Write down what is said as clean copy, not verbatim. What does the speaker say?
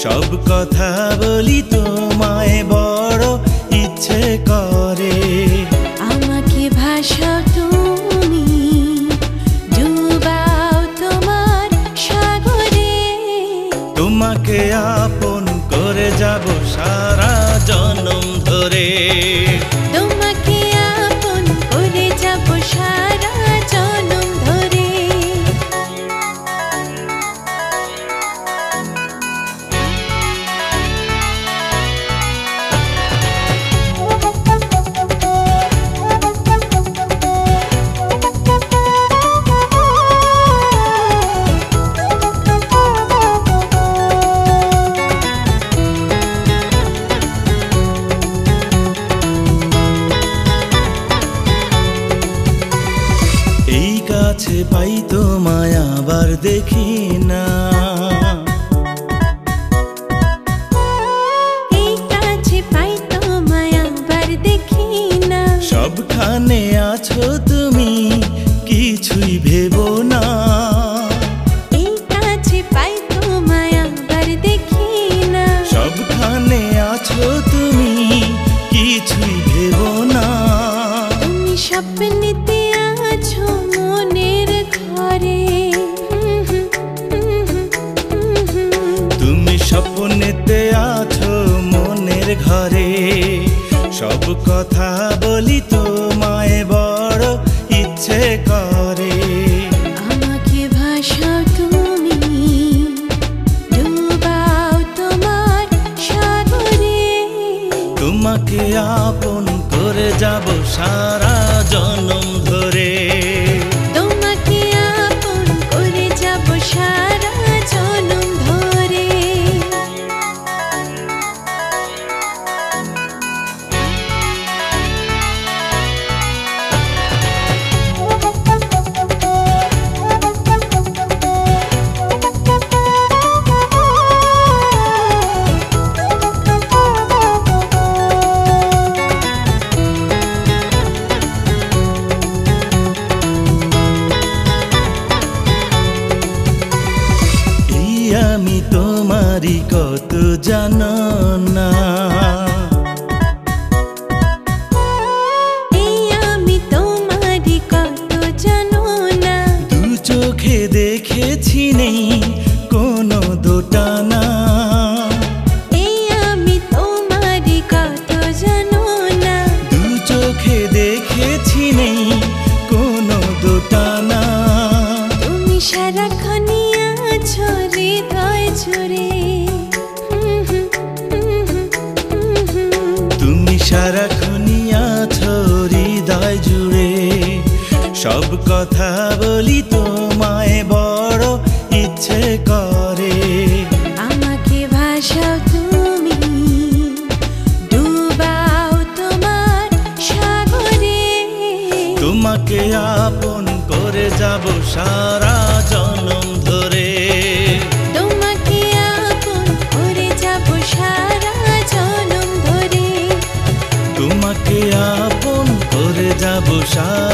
সব কথা বলি তোমায় বড় ইচ্ছে করে। আমাকে ভাসাও তুমি, ডুবাও তোমার সাগরে। তোমাকে আপন করে যাব সারা জনম ধরে। তোমাকে আপন করে যাব সারা জনম ধরে। এই কাছে পাই তোমায় আবার দেখি না, এই কাছে পাই তোমায় আবার দেখি না। সবখানে আছো তুমি কিছুই ভেবো না। এই কাছে পাই তোমায় আবার দেখি না। সবখানে আছো তুমি কিছুই ভেবো না। তুমি স্বপ্নেতে আছো মনের ঘরে। তুমি স্বপ্নেতে আছো মনের ঘরে। সব কথা বলি তোমায় বড় ইচ্ছে করে। আমাকে ভাসাও তুমি, ডুবাও তোমার সাগরে। তোমাকে আপন করে যাব সারা জনম ধরে। তোমাকে আপন করে যাব সারা জনম ধরে। আমি তোমারই কত জানো না, এই আমি তোমারই কত জানো না। দু চোখে দেখেছি নেই কোনো দোটানা। এই আমি তোমারই কত জানো না। দু চোখে দেখেছি নেই কোনো দোটানা। তুমি সারাক্ষণই আছো হৃদয় জুড়ে। তুমি সারাক্ষণই আছো হৃদয় জুড়ে। সব কথা বলি তোমায় বড় ইচ্ছে করে। আমাকে ভাসাও তুমি, ডুবাও তোমার সাগরে। তোমাকে আপন করে যাব সারা জনম ধরে। তোমাকে আপন করে যাব সারা জনম ধরে। তোমাকে আপন করে যাব সারা